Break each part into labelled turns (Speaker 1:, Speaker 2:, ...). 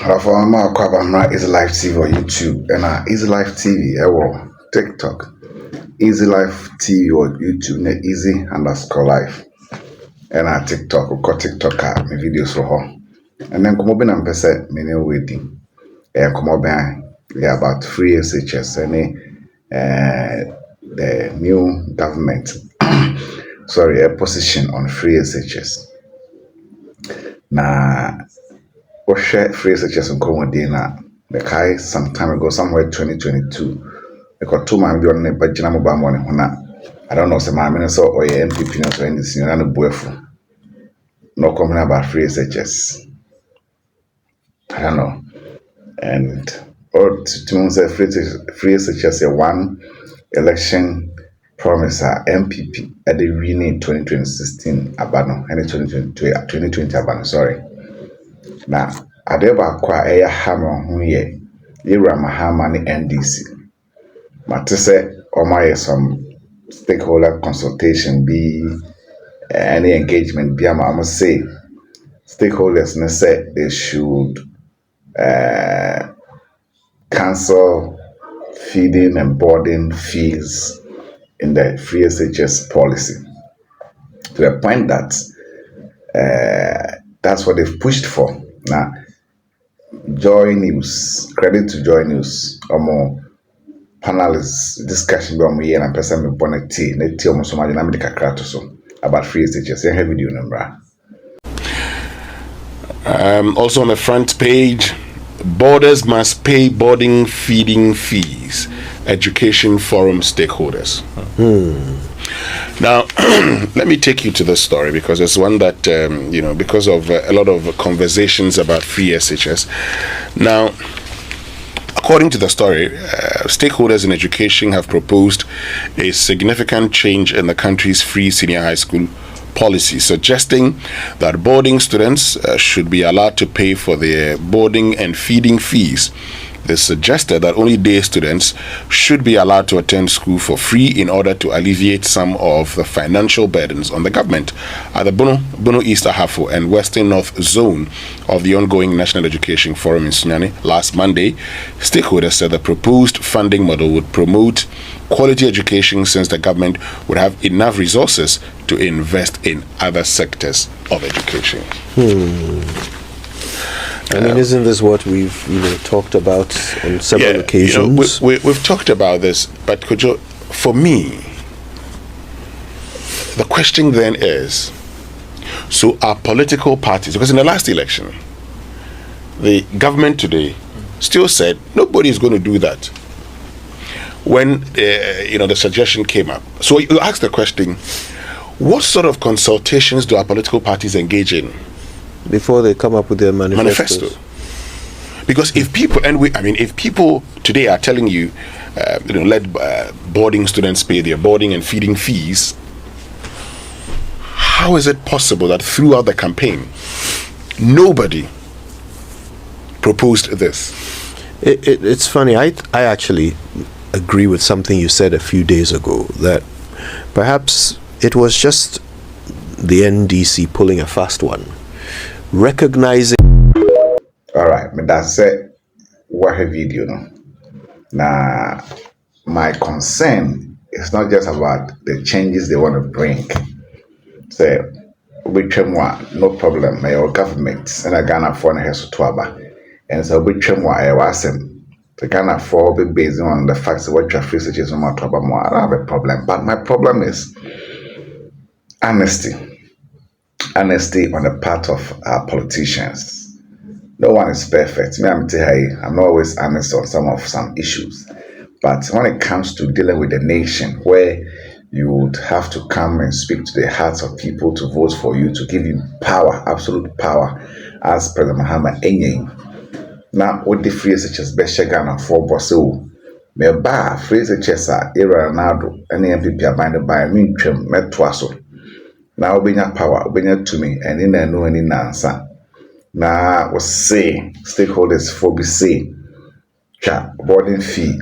Speaker 1: For my kwabamra Easy Life TV or YouTube and Easy Life TV TikTok. Easy Life TV or YouTube na easy_life. And TikTok or TikTok my videos for her. And then come up and pese many waiting. And come up about free SHS and the new government sorry a position on free SHS. Na share free SHS in Comodina the Kai some time ago, somewhere 2022. Because 2 months on the budget mobile money. I don't know, some minister or MPP or anything, and a boyfriend. No comment about free SHS. I don't know. And or to say free SHS a one election promise MPP at the rename 2016 Abano and 2020 Abano, sorry. Now, I never acquire a hammer who ye Mahama NDC. Mate say some stakeholder consultation be any engagement be I must say stakeholders say they should cancel feeding and boarding fees in the free SHS policy to the point that that's what they've pushed for. Now, Joy News, credit to Joy News, or more panelists discussion about me and person me bonnet tea, almost so much dynamic so about free SHS. I have video number.
Speaker 2: Also on the front page, borders must pay boarding feeding fees. Education Forum stakeholders. Now, let me take you to this story because it's one that because of a lot of conversations about free SHS. Now, according to the story, stakeholders in education have proposed a significant change in the country's free senior high school policy, suggesting that boarding students should be allowed to pay for their boarding and feeding fees. They suggested that only day students should be allowed to attend school for free in order to alleviate some of the financial burdens on the government. At the Bono East Ahafo and Western North Zone of the ongoing National Education Forum in Sunyani last Monday, stakeholders said the proposed funding model would promote quality education since the government would have enough resources to invest in other sectors of education.
Speaker 3: I mean, isn't this what we've talked about on several occasions?
Speaker 2: We've talked about this, but Kojo, for me, the question then is: so our political parties, because in the last election, the government today still said nobody is going to do that. When the suggestion came up, so you ask the question: what sort of consultations do our political parties engage in
Speaker 3: before they come up with their manifesto?
Speaker 2: Because if people today are telling you, let boarding students pay their boarding and feeding fees, how is it possible that throughout the campaign nobody proposed this?
Speaker 3: It's funny. I actually agree with something you said a few days ago, that perhaps it was just the NDC pulling a fast one, recognizing.
Speaker 1: All right, but that's it. What a video, no? Now, my concern is not just about the changes they want to bring. Say, which one, no problem. My government and I Ghana for has to aba, and so which one I was the Ghana for be based on the facts of what your face is on my trouble more. I don't have a problem, but my problem is honesty on the part of our politicians. No one is perfect. I'm not always honest on some issues. But when it comes to dealing with the nation, where you would have to come and speak to the hearts of people to vote for you, to give you power, absolute power, as President Mahama-led. Now, what the free SHS Besha Ghana for Bosso, me ba free SHS era Nado, any MPP abandoned by me, Metwaso. Now, benya power, benya to me, and in no any answer. Now, was say stakeholders for be say, boarding fee,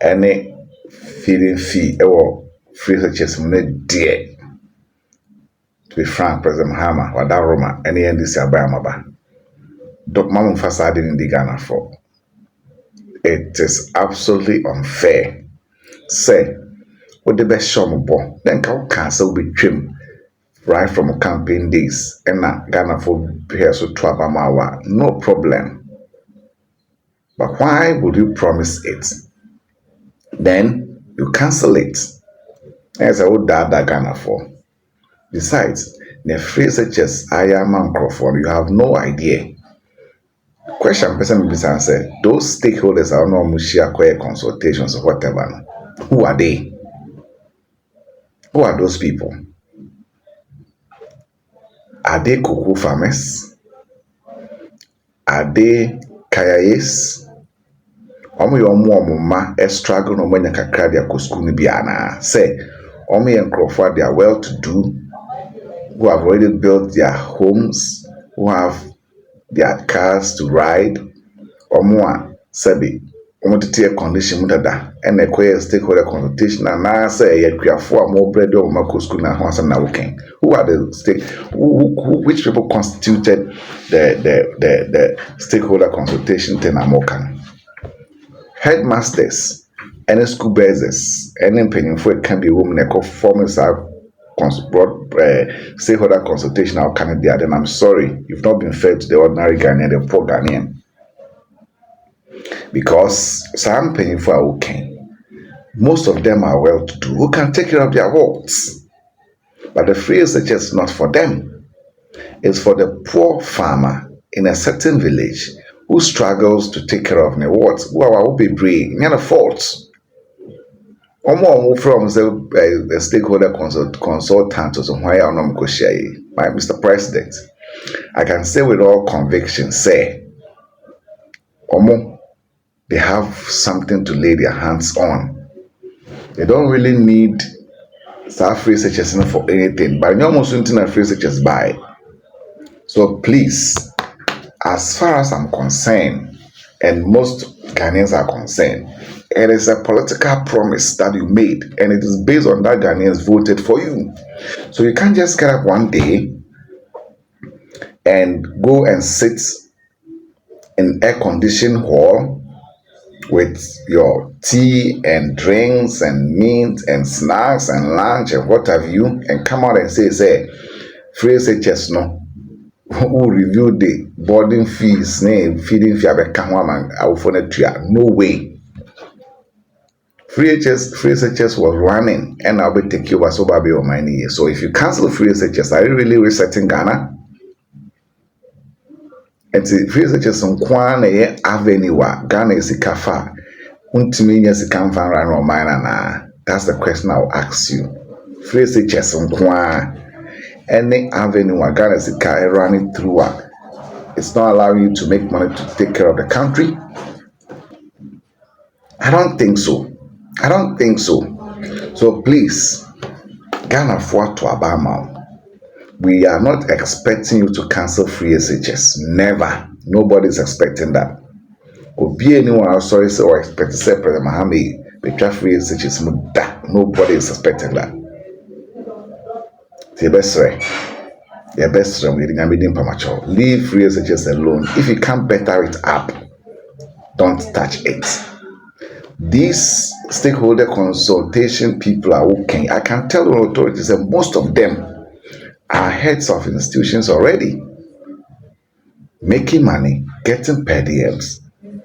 Speaker 1: any feeding fee, or free SHS money dear. To be frank, President Mahama, Wadaroma, any NDC Abayamaba. Mamun Fasadi in the Ghana for. It is absolutely unfair. Say, what the best show bo, then can cancel with trim right from campaign days. And now Ghana for here so Trabamawa, no problem. But why would you promise it? Then you cancel it. As I would that Ghana for. Besides, the phrase such as I am microphone, you have no idea. Question person be answer, those stakeholders are not share consultations or whatever. Who are they? Who are those people? Are they cocoa farmers? Are they kayayes? Omo yo omo ma struggle no manya kakra dia ko school ni bia na. Say, omo ye nkrofo they are well to do, who have already built their homes, who have their cars to ride, omo a sabi omo tete condition mu dada and a stakeholder consultation and na say ye kuafo a mo bread o ma ko school na ho asam na working. Who are the which people constituted the stakeholder consultation thing amokan? Headmasters, any school bases, any opinion for it can be women that performance are stakeholder consultation out Canada. Then I'm sorry, you've not been fair to the ordinary Ghanaian, the poor Ghanaian. Because some paying for okay. Most of them are well to do, who can take care of their wards. But the free is just not for them. It's for the poor farmer in a certain village who struggles to take care of the wards. Who are be brave, not fault. Omo from the stakeholder consultant or somewhere my Mr. President. I can say with all conviction, say, Omo, they have something to lay their hands on. They don't really need staff free such as for anything, but you almost something free such as buy. So please, as far as I'm concerned, and most Ghanaians are concerned, it is a political promise that you made, and it is based on that Ghanaians voted for you. So you can't just get up one day and go and sit in air-conditioned hall with your tea and drinks and meat and snacks and lunch and what have you, and come out and say, free SHS no. Who reviewed the boarding fees, feeding fee, no way. Free SHS was running and I'll be taking over so baby or money. So if you cancel free SHS, are you really resetting Ghana? And see, free SHS on Kwane Avenue, Ghana is a cafe. Untiminya si come from run or mine na. That's the question I'll ask you. Free SHS on Kwane. Any avenue Ghana is a car running through, it's not allowing you to make money to take care of the country. I don't think so. So please, Ghana for to Abama, we are not expecting you to cancel free SHS. Never. Nobody is expecting that. Or be anyone else sorry or expect to say President Mahama-led betray free SHS. Nobody is expecting that. The best way. Your best leave free SHS alone. If you can't better it up, don't touch it. These stakeholder consultation people are okay. I can tell the authorities that most of them are heads of institutions already, making money, getting per diems,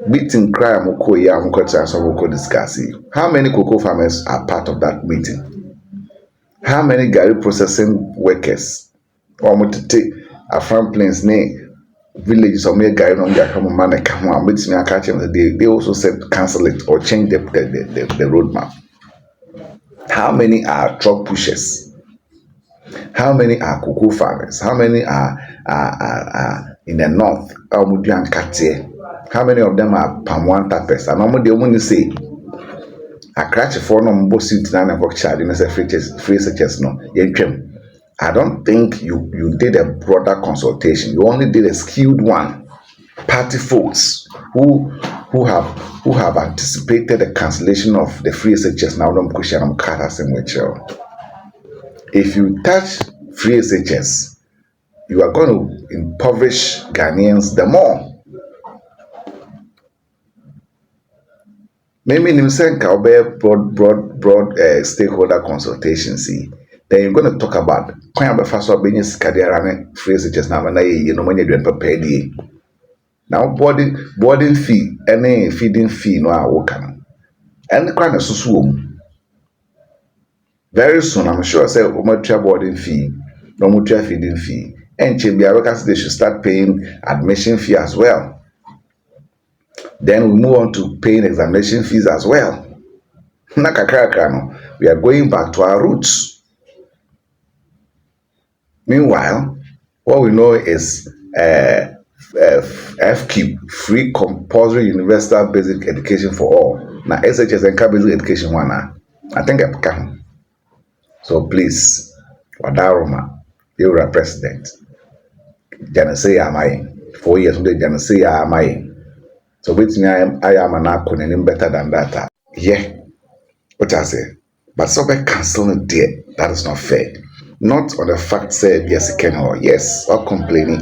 Speaker 1: meeting crime. How many cocoa farmers are part of that meeting? How many Gary processing workers? Or to take a farm plains name villages or make guy on their common man come on with me catch them. They also said cancel it or change the roadmap. How many are truck pushers? How many are cocoa farmers? How many are in the north? How many of them are palm one tappers? And normally they only say a crash for no more suit and work child in a free such no. I don't think you did a broader consultation. You only did a skewed one. Party folks who have anticipated the cancellation of the free SHS now don't push them if you touch free SHS, you are going to impoverish Ghanaians the more. Maybe in Senka or broad stakeholder consultation. See, then you're going to talk about quite a fast business career phrases just now. You know when you're doing prepared. Now boarding fee, any feeding fee, no I work on. And the kind of susu. Very soon, I'm sure. Say, mutual boarding fee, no mutual feeding fee, and Chibiawakas they should start paying admission fee as well. Then we move on to paying examination fees as well. We are going back to our roots. Meanwhile, what we know is FQ, free compulsory universal basic education for all. Now SHS and basic education one. I think I can. So please, Wadaroma, you're a president. Janase Amai. 4 years old, Janase Amai. So which me I am an acronym better than that. Yeah. What I say? But so by canceling there, that is not fair. Not on the fact say yes, can or yes, or complaining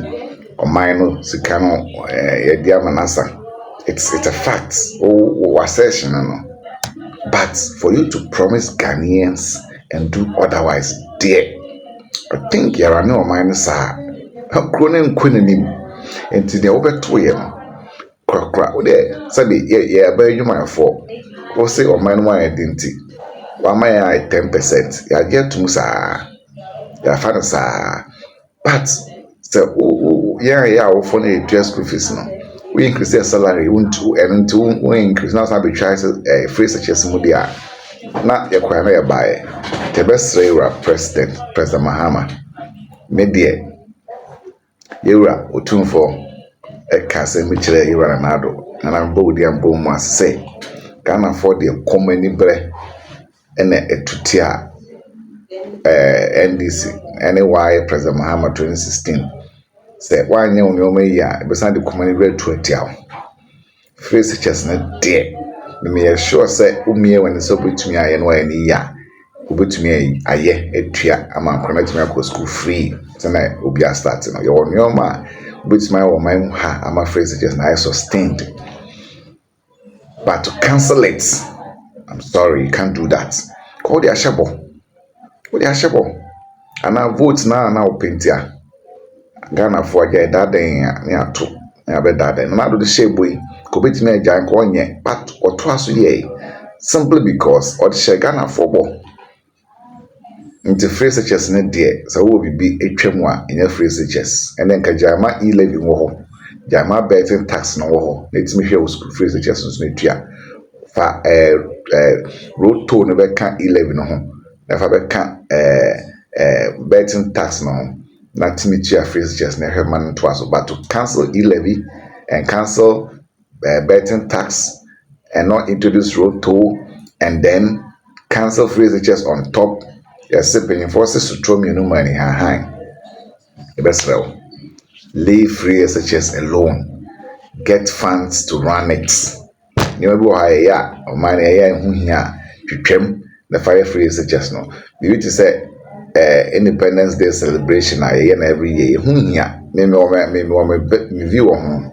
Speaker 1: or minor sikano manasa. It's a fact or assertion, no. But for you to promise Ghanaians and do otherwise, dear, I think you're no minus how grown and queening and to the over 2 years. Crack there, Sabi, yeah, bear you my fault. Or say, or mine, why identity. Why my 10%? Ya get to Musa, ya father, sir. But, so, yeah, for the dress school fees. No, we increase their salary, and we increase now. Some be tries a free such as Mudia. Not your quite by the best President Mahama. Media, Yura, Utun for a castle, which you are another, and I'm bold and boom must say. Can afford the common bread and a tutia NDC. Anyway, President Mahama 2016 said, why no ya beside the common bread to a tiao. Face chestnut dear. The mere sure say, Umia when it's over to me, I know any ya. Over to me, I ye a tria among connect me school free. Tonight will be a starting. Your man, which my or my I'm afraid it's just nice sustained. But to cancel it, I'm sorry, you can't do that. Call the Ashabo. Call the Ashabo. And I vote now Pintia. Ghana for a dad near two. I bet that and I do the shape way. Commit me a giant one yet, but or twice a year. Simply because or the Ghana for ball. Into free such as net dear, so will be a tremor in your free such and then Kajama e-levy war. Jama betting tax no war. Let me hear school free such as Nutria. For road toll never can't 11 no never can't betting tax no not to meet your face just never man twice but to cancel e-levy and cancel betting tax and not introduce road toll and then cancel free just on top you're sipping forces to throw me no money high the best well leave free SHS alone get funds to run it. You know why or mine who here twem the fire free suggest no. The way to say Independence Day celebration every year who here me view on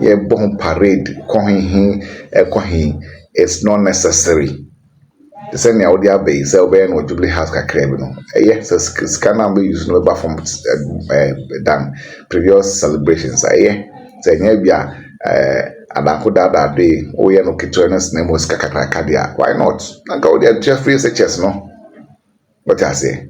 Speaker 1: yeah bon parade it's not necessary. The same way audio base no Jubilee House kakra bi no yes scanner be use no from than previous celebrations say bia Adanko dada day, oh yeah, no kitcheners name was Kakakadia. Why not? I go there, Jeffrey SHS, no. But I say,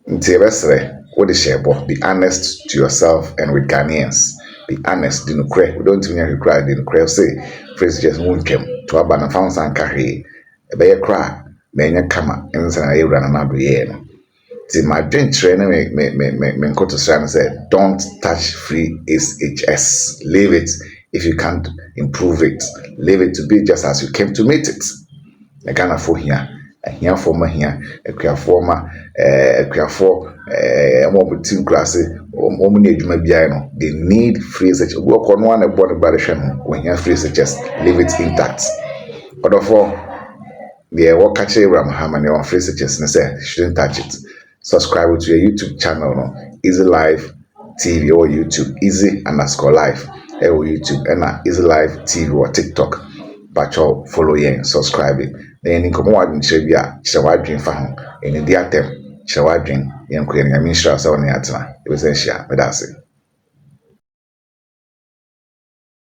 Speaker 1: Ntivesre, what is share, be honest to yourself and with Ghanaians. Be honest, didn't cry. We don't mean you cry, didn't cry. Say, phrase just won't come to a banner found and carry a bear cry, many kama, and I ran another year. See, my dream trainer me go to Sran and say, don't touch free SHS. Leave it. If you can't improve it, leave it to be just as you came to meet it. A Ghana for here, a here former here, a queer former, a queer for a more team class, or they need free such work on one about the barration when you have free such leave it intact. But therefore, the work catch Abraham Haman on free such and say, shouldn't touch it. Subscribe to your YouTube channel, no? Easy Live TV or YouTube, easy_live. Or YouTube and Easy Live TV or TikTok. pacho follow yen subscribe then in komo wadin chebia chewadwin fa ho eni dia tem chewadwin yen ko yen minister so ne atena e be say share me that's it.